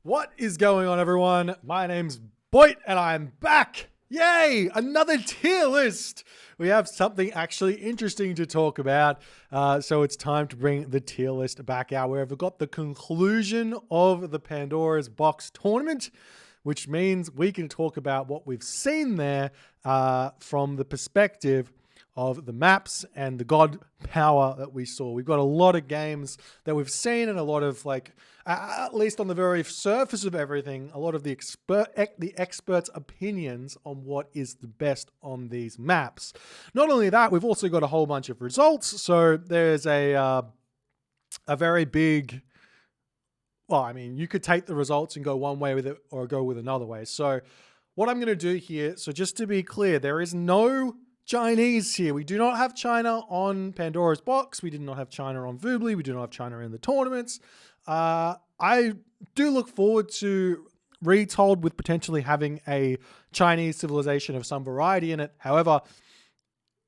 What is going on, everyone? My name's Boit, and I'm back. Yay! Another tier list. We have something actually interesting to talk about. So it's time to bring the tier list back out. We've got the conclusion of the Pandora's Box tournament, which means we can talk about what we've seen there from the perspective of the maps and the god power that we saw. We've got a lot of games that we've seen and a lot of, like, at least on the very surface of everything, a lot of the experts' opinions on what is the best on these maps. Not only that, we've also got a whole bunch of results. So there's a very big... Well, I mean, you could take the results and go one way with it or go with another way. So what I'm going to do here, so just to be clear, there is no Chinese here. We do not have China on Pandora's Box. We did not have China on Voobly. We do not have China in the tournaments. I do look forward to Retold with potentially having a Chinese civilization of some variety in it. However,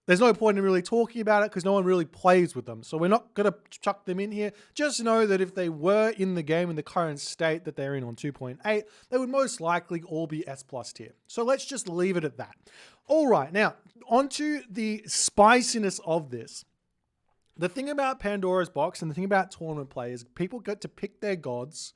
there's no point in really talking about it because no one really plays with them. So we're not going to chuck them in here. Just know that if they were in the game in the current state that they're in on 2.8, they would most likely all be S+ tier. So let's just leave it at that. All right, now onto the spiciness of this. The thing about Pandora's Box and the thing about tournament play is people get to pick their gods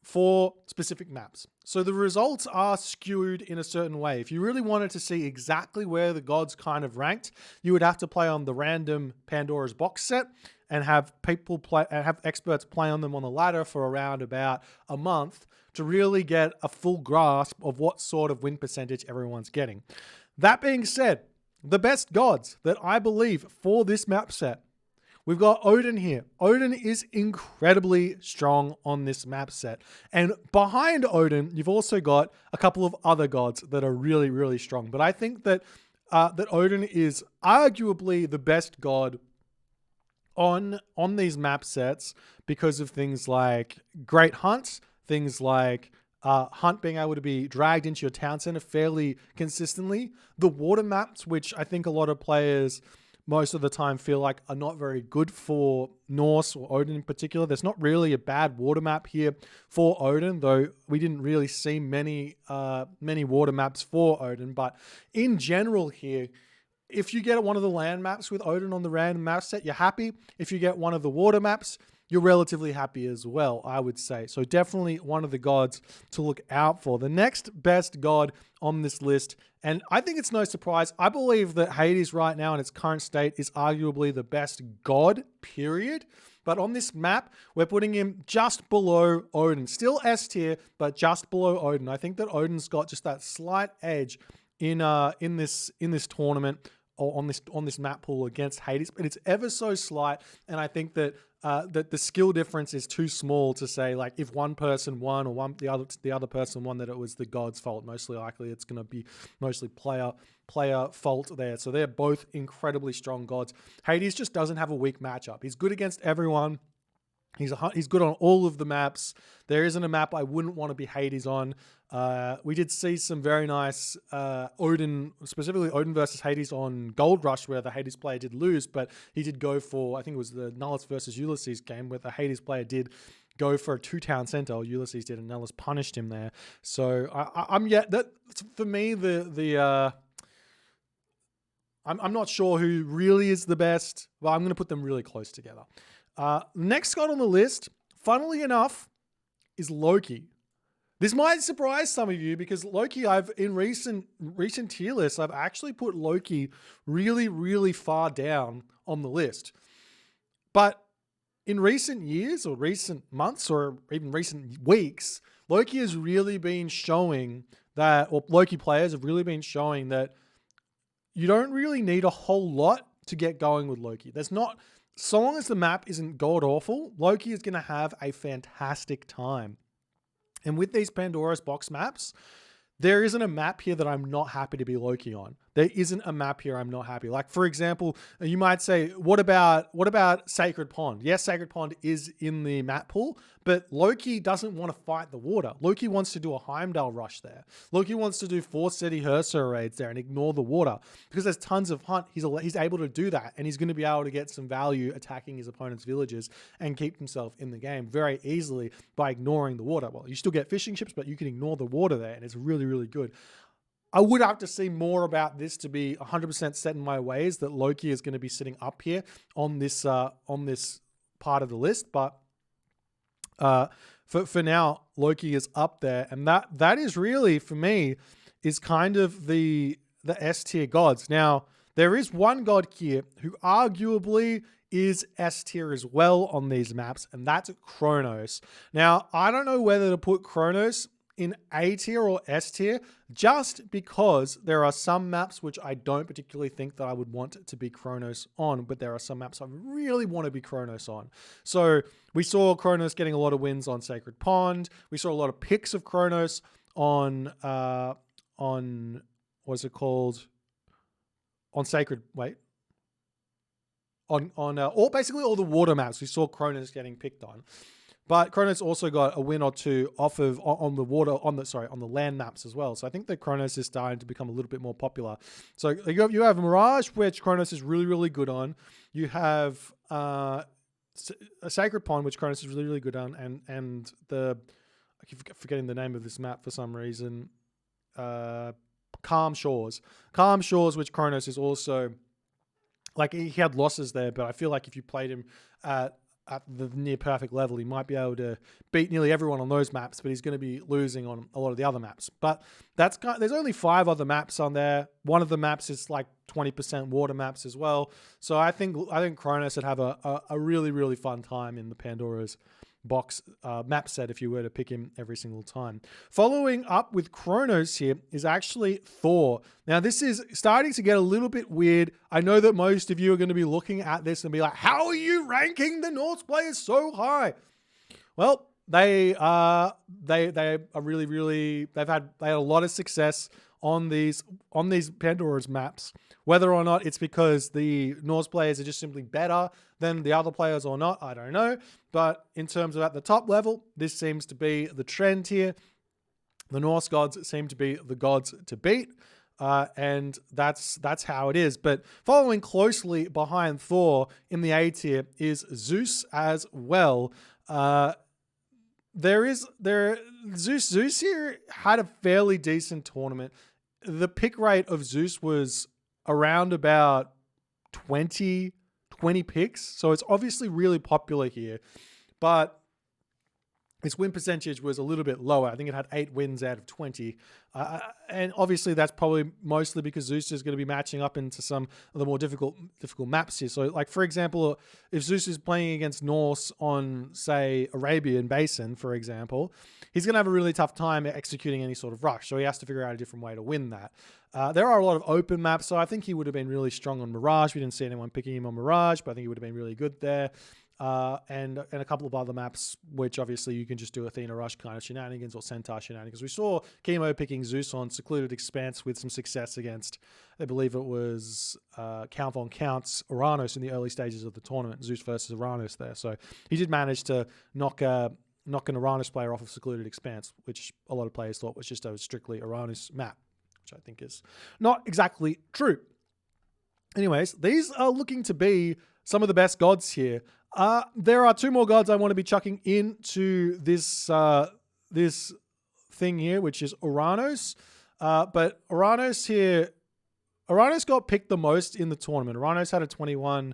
for specific maps. So the results are skewed in a certain way. If you really wanted to see exactly where the gods kind of ranked, you would have to play on the random Pandora's Box set and have people play and have experts play on them on the ladder for around about a month to really get a full grasp of what sort of win percentage everyone's getting. That being said, the best gods that I believe for this map set, we've got Odin here. Odin is incredibly strong on this map set. And behind Odin, you've also got a couple of other gods that are really, really strong. But I think that that Odin is arguably the best god on these map sets because of things like Great Hunt, things like Hunt being able to be dragged into your town center fairly consistently. The water maps, which I think a lot of players most of the time feel like are not very good for Norse or Odin in particular. There's not really a bad water map here for Odin, though we didn't really see many water maps for Odin. But in general here, if you get one of the land maps with Odin on the random map set, you're happy. If you get one of the water maps, you're relatively happy as well, I would say. So definitely one of the gods to look out for. The next best god on this list, and I think it's no surprise, I believe that Hades right now in its current state is arguably the best god, period. But on this map, we're putting him just below Odin. Still S tier, but just below Odin. I think that Odin's got just that slight edge in this tournament, or on this map pool against Hades, but it's ever so slight, and I think that that the skill difference is too small to say, like, if one person won or the other person won, that it was the god's fault. Mostly likely it's going to be mostly player fault there. So they're both incredibly strong gods. Hades just doesn't have a weak matchup. He's good against everyone. He's good on all of the maps. There isn't a map I wouldn't want to be Hades on. We did see some very nice Odin, specifically Odin versus Hades on Gold Rush, where the Hades player did lose, but he did go for, I think it was the Nullis versus Ulysses game, where the Hades player did go for a 2-town center, or Ulysses did, and Nullis punished him there. So for me, I'm not sure who really is the best, but I'm going to put them really close together. Next god on the list, funnily enough, is Loki. This might surprise some of you because Loki, in recent tier lists, I've actually put Loki really, really far down on the list. But in recent years or recent months or even recent weeks, Loki has really been showing that, or Loki players have really been showing that you don't really need a whole lot to get going with Loki. So long as the map isn't god awful, Loki is going to have a fantastic time. And with these Pandora's Box maps, there isn't a map here that I'm not happy to be Loki on. There isn't a map here I'm not happy. Like, for example, you might say, what about Sacred Pond? Yes, Sacred Pond is in the map pool, but Loki doesn't want to fight the water. Loki wants to do a Heimdall rush there. Loki wants to do 4 City Hersur raids there and ignore the water. Because there's tons of hunt, he's able to do that, and he's going to be able to get some value attacking his opponent's villages and keep himself in the game very easily by ignoring the water. Well, you still get fishing ships, but you can ignore the water there, and it's really, really good. I would have to see more about this to be 100% set in my ways that Loki is going to be sitting up here on this part of the list. But for now, Loki is up there, and that is really, for me, is kind of the S tier gods. Now, there is one god here who arguably is S tier as well on these maps, and that's Kronos. Now, I don't know whether to put Kronos in A tier or S tier, just because there are some maps which I don't particularly think that I would want to be Kronos on, but there are some maps I really want to be Kronos on. So we saw Kronos getting a lot of wins on Sacred Pond. We saw a lot of picks of Kronos on what's it called? On Sacred, wait. On basically all the water maps we saw Kronos getting picked on. But Kronos also got a win or two off of on the land maps as well. So I think that Kronos is starting to become a little bit more popular. So you have Mirage, which Kronos is really, really good on. You have a Sacred Pond, which Kronos is really, really good on, and I keep forgetting the name of this map for some reason. Calm Shores, which Kronos is also, like, he had losses there, but I feel like if you played him at the near perfect level, he might be able to beat nearly everyone on those maps, but he's going to be losing on a lot of the other maps. But there's only 5 other maps on there. One of the maps is like 20% water maps as well. So I think Kronos would have a really, really fun time in the Pandora's Box map set if you were to pick him every single time. Following up with Kronos here is actually Thor. Now, this is starting to get a little bit weird. I know that most of you are going to be looking at this and be like, how are you ranking the Norse players so high? Well, they are really, really, they had a lot of success on these Pandora's maps. Whether or not it's because the Norse players are just simply better than the other players or not, I don't know. But in terms of at the top level, this seems to be the trend here. The Norse gods seem to be the gods to beat. And that's how it is. But following closely behind Thor in the A tier is Zeus as well. Zeus here had a fairly decent tournament. The pick rate of Zeus was around about 20 picks. So it's obviously really popular here. But its win percentage was a little bit lower. I think it had 8 wins out of 20. And obviously that's probably mostly because Zeus is going to be matching up into some of the more difficult maps here. So, like, for example, if Zeus is playing against Norse on, say, Arabian Basin, for example, he's going to have a really tough time executing any sort of rush. So he has to figure out a different way to win that. There are a lot of open maps, so I think he would have been really strong on Mirage. We didn't see anyone picking him on Mirage, but I think he would have been really good there. And a couple of other maps, which obviously you can just do Athena Rush kind of shenanigans or Centaur shenanigans. We saw Chemo picking Zeus on Secluded Expanse with some success against, I believe it was Count von Count's Aranos in the early stages of the tournament, Zeus versus Aranos there. So he did manage to knock an Aranos player off of Secluded Expanse, which a lot of players thought was just a strictly Aranos map, which I think is not exactly true. Anyways, these are looking to be some of the best gods here. There are 2 more gods I want to be chucking into this this thing here, which is Aranos. But Aranos got picked the most in the tournament. Aranos had a 21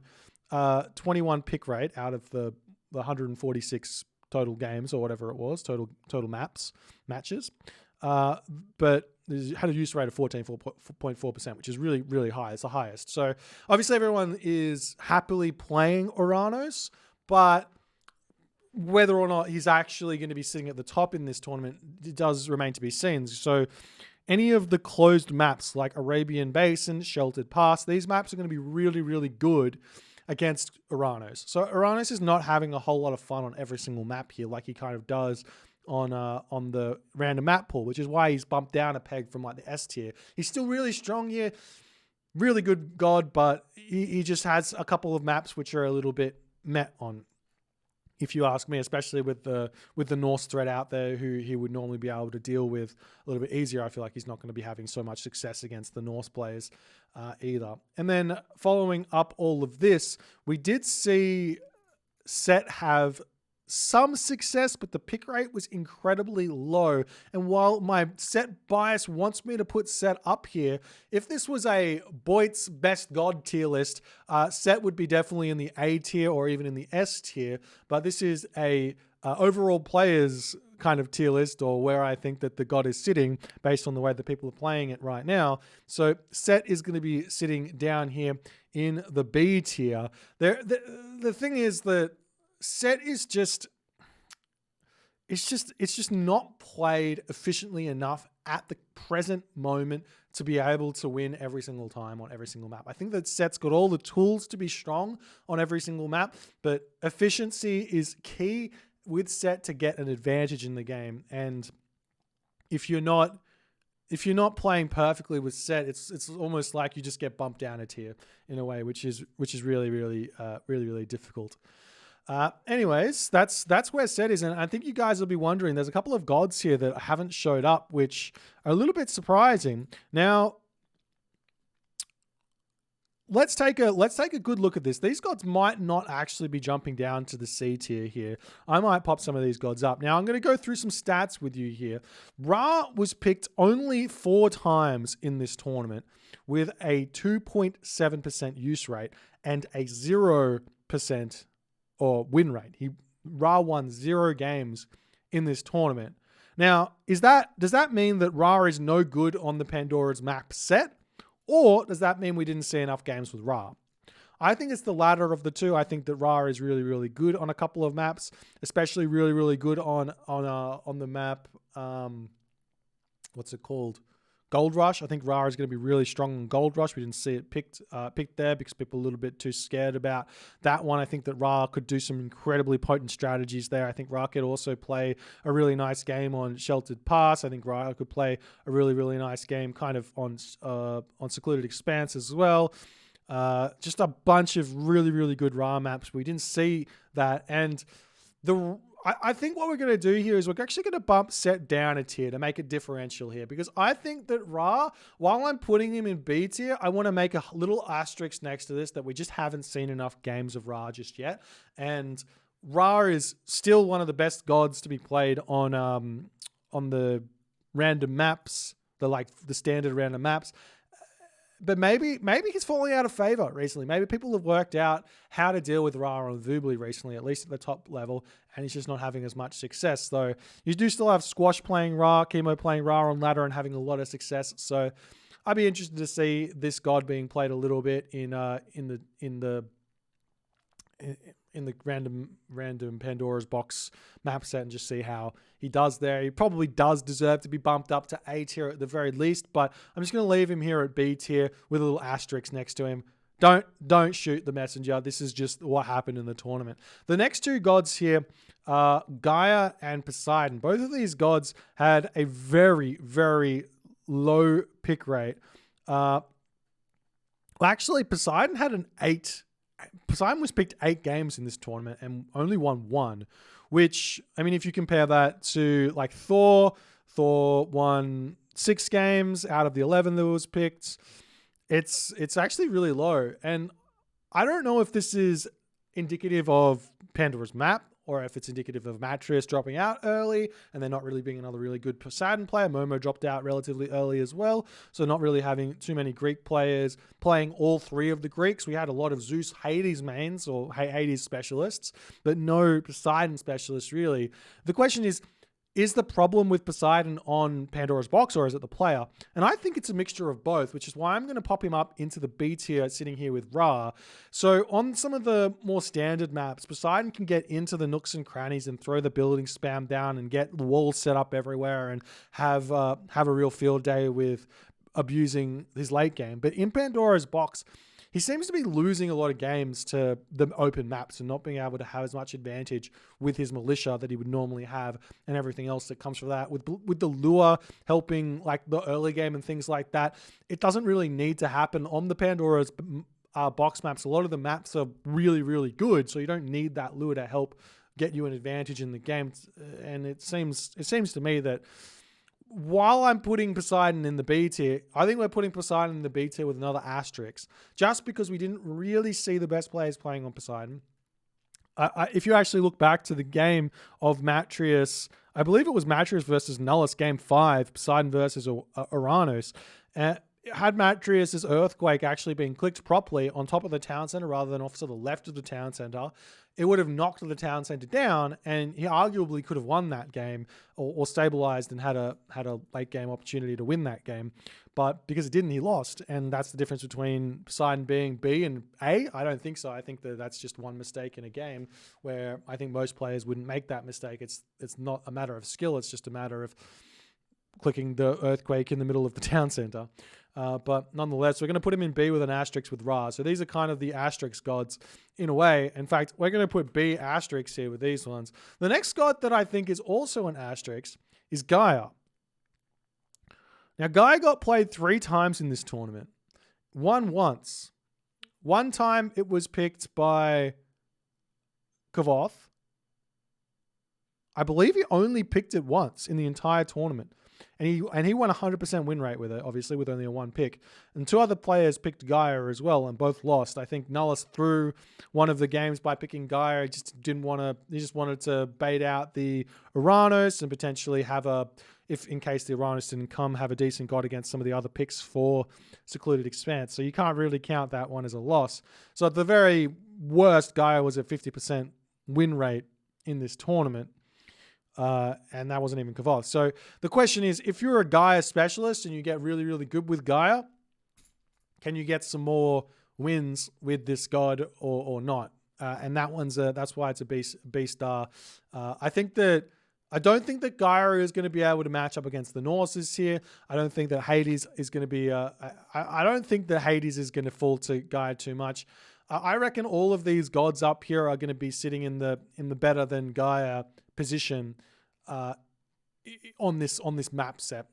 pick rate out of the 146 total games or whatever it was, total matches. But it had a use rate of 14.4%, which is really, really high. It's the highest. So obviously everyone is happily playing Aranos, but whether or not he's actually going to be sitting at the top in this tournament, it does remain to be seen. So any of the closed maps like Arabian Basin, Sheltered Pass, these maps are going to be really, really good against Aranos. So Aranos is not having a whole lot of fun on every single map here like he kind of does on the random map pool, which is why he's bumped down a peg from like the S tier. He's still really strong here, really good god, but he just has a couple of maps which are a little bit met on, if you ask me, especially with the Norse threat out there, who he would normally be able to deal with a little bit easier. I feel like he's not going to be having so much success against the Norse players either. And then following up all of this, we did see Set have some success, but the pick rate was incredibly low. And while my Set bias wants me to put Set up here, if this was a Boit's best god tier list, Set would be definitely in the A tier or even in the S tier. But this is a overall players kind of tier list, or where I think that the god is sitting based on the way that people are playing it right now. So Set is going to be sitting down here in the B tier. The thing is that Set is just, it's just not played efficiently enough at the present moment to be able to win every single time on every single map. I think that Set's got all the tools to be strong on every single map, but efficiency is key with Set to get an advantage in the game. And if you're not playing perfectly with Set, it's almost like you just get bumped down a tier in a way, which is really difficult. Anyways, that's where Set is, and I think you guys will be wondering, there's a couple of gods here that haven't showed up, which are a little bit surprising. Now, let's take a good look at this. These gods might not actually be jumping down to the C tier here. I might pop some of these gods up. Now, I'm going to go through some stats with you here. Ra was picked only 4 times in this tournament with a 2.7% use rate and a 0% or win rate. Ra won 0 games in this tournament. Now, does that mean that Ra is no good on the Pandora's map set? Or does that mean we didn't see enough games with Ra? I think it's the latter of the two. I think that Ra is really good on a couple of maps, especially really good on the map, what's it called? Gold Rush. I think Ra is going to be really strong on Gold Rush. We didn't see it picked there because people are a little bit too scared about that one. I think that Ra could do some incredibly potent strategies there. I think Ra could also play a really nice game on Sheltered Pass. I think Ra could play a really nice game kind of on Secluded Expanse as well. Just a bunch of really good Ra maps. We didn't see that. And I think what we're going to do here is we're actually going to bump Set down a tier to make a differential here, because I think that Ra, while I'm putting him in B tier, I want to make a little asterisk next to this that we just haven't seen enough games of Ra just yet. And Ra is still one of the best gods to be played on the random maps, the standard random maps. But maybe he's falling out of favor recently. Maybe people have worked out how to deal with Ra on Vubly recently, at least at the top level, and he's just not having as much success. Though you do still have Squash playing Ra, Chemo playing Ra on ladder and having a lot of success. So I'd be interested to see this god being played a little bit in the random Pandora's Box map set and just see how he does there. He probably does deserve to be bumped up to A tier at the very least, but I'm just going to leave him here at B tier with a little asterisk next to him. Don't shoot the messenger. This is just what happened in the tournament. The next 2 gods here are Gaia and Poseidon. Both of these gods had a very low pick rate. Actually, Poseidon had an 8. Poseidon was picked 8 games in this tournament and only won 1, which, I mean, if you compare that to like Thor won 6 games out of the 11 that was picked. It's actually really low. And I don't know if this is indicative of Pandora's map or if it's indicative of Matris dropping out early and there not really being another really good Poseidon player. Momo dropped out relatively early as well, so not really having too many Greek players playing all 3 of the Greeks. We had a lot of Zeus Hades mains or Hades specialists, but no Poseidon specialists really. The question is the problem with Poseidon on Pandora's Box or is it the player? And I think it's a mixture of both, which is why I'm going to pop him up into the B tier sitting here with Ra. So on some of the more standard maps, Poseidon can get into the nooks and crannies and throw the building spam down and get the walls set up everywhere and have a real field day with abusing his late game. But in Pandora's Box, he seems to be losing a lot of games to the open maps and not being able to have as much advantage with his militia that he would normally have and everything else that comes from that. With the lure helping like the early game and things like that, it doesn't really need to happen on the Pandora's box maps. A lot of the maps are really, really good, so you don't need that lure to help get you an advantage in the game. And it seems to me that while I'm putting Poseidon in the B tier, I think we're putting Poseidon in the B tier with another asterisk, just because we didn't really see the best players playing on Poseidon. If you actually look back to the game of Matrius, I believe it was Matrius versus Nullus, game 5, Poseidon versus Aranos. Had Matrius' Earthquake actually been clicked properly on top of the town center rather than off to the left of the town center, it would have knocked the town center down, and he arguably could have won that game or stabilized and had a late game opportunity to win that game. But because it didn't, he lost, and that's the difference between Poseidon being B and A. I don't think so. I think that that's just one mistake in a game where I think most players wouldn't make that mistake. It's not a matter of skill. It's just a matter of clicking the Earthquake in the middle of the town center. But nonetheless, we're going to put him in B with an asterisk with Ra. So these are kind of the asterisk gods in a way. In fact, we're going to put B asterisks here with these ones. The next god that I think is also an asterisk is Gaia. Now, Gaia got played 3 times in this tournament. Won once. One time it was picked by Kavoth. I believe he only picked it once in the entire tournament. And he won 100% win rate with it, obviously, with only a 1 pick. And 2 other players picked Gaia as well, and both lost. I think Nullus threw one of the games by picking Gaia. He just wanted to bait out the Aranos and potentially have in case the Aranos didn't come, have a decent god against some of the other picks for Secluded Expanse. So you can't really count that one as a loss. So at the very worst, Gaia was at 50% win rate in this tournament. And that wasn't even Kavoth. So the question is, if you're a Gaia specialist and you get really, really good with Gaia, can you get some more wins with this god or not? And that's why it's a B star. I don't think that Gaia is going to be able to match up against the Norses here. I don't think that Hades is going to be. I don't think that Hades is going to fall to Gaia too much. I reckon all of these gods up here are going to be sitting in the better than Gaia position on this map set.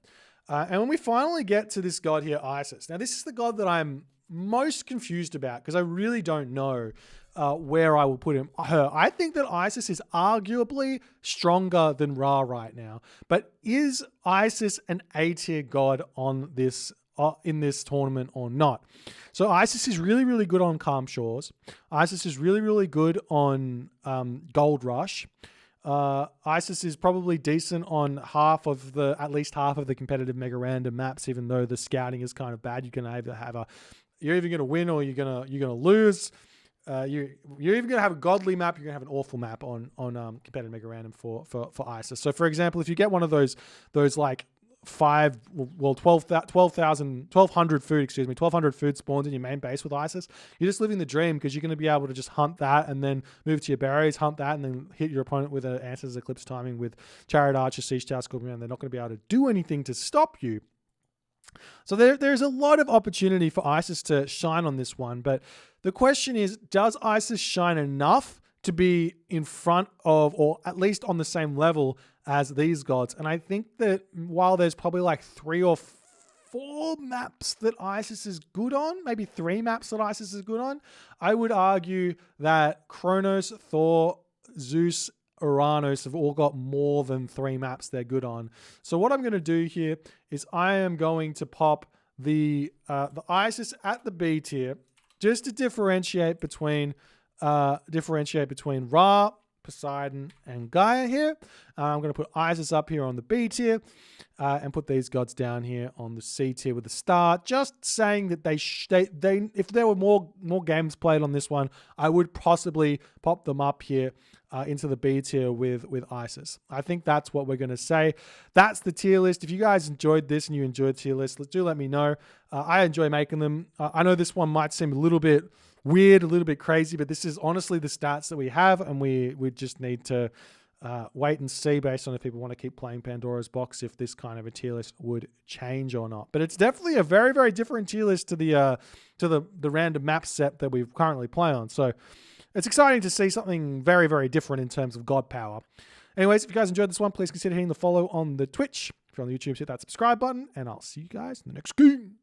And when we finally get to this god here, Isis. Now, this is the god that I'm most confused about because I really don't know where I will put her. I think that Isis is arguably stronger than Ra right now. But is Isis an A-tier god on this in this tournament or not? So Isis is really, really good on Calm Shores. Isis is really, really good on Gold Rush. Isis is probably decent on at least half of the competitive mega random maps, even though the scouting is kind of bad. You're either going to win or you're going to lose. You're even going to have a godly map. You're going to have an awful map on competitive mega random for Isis. So for example, if you get one of those like 1,200 food spawns in your main base with Isis, you're just living the dream because you're going to be able to just hunt that and then move to your berries, hunt that, and then hit your opponent with an Answers Eclipse timing with Chariot Archer, Siege Tower, Scorpion, and they're not going to be able to do anything to stop you. So there's a lot of opportunity for Isis to shine on this one, but the question is, does Isis shine enough to be in front of, or at least on the same level as these gods? And I think that while there's probably like 3 or 4 maps that Isis is good on, maybe 3 maps that Isis is good on, I would argue that Kronos, Thor, Zeus, Aranos have all got more than 3 maps they're good on. So what I'm going to do here is I am going to pop the Isis at the B tier just to differentiate between Ra, Poseidon, and Gaia here. I'm going to put Isis up here on the B tier and put these gods down here on the C tier with a star. Just saying that they if there were more games played on this one, I would possibly pop them up here into the B tier with Isis. I think that's what we're going to say. That's the tier list. If you guys enjoyed this and you enjoyed tier lists, do let me know. I enjoy making them. I know this one might seem a little bit weird, a little bit crazy, but this is honestly the stats that we have, and we just need to wait and see based on if people want to keep playing Pandora's Box, if this kind of a tier list would change or not. But it's definitely a very, very different tier list to the random map set that we currently play on. So it's exciting to see something very, very different in terms of god power. Anyways, if you guys enjoyed this one, please consider hitting the follow on the Twitch. If you're on the YouTube, hit that subscribe button, and I'll see you guys in the next game.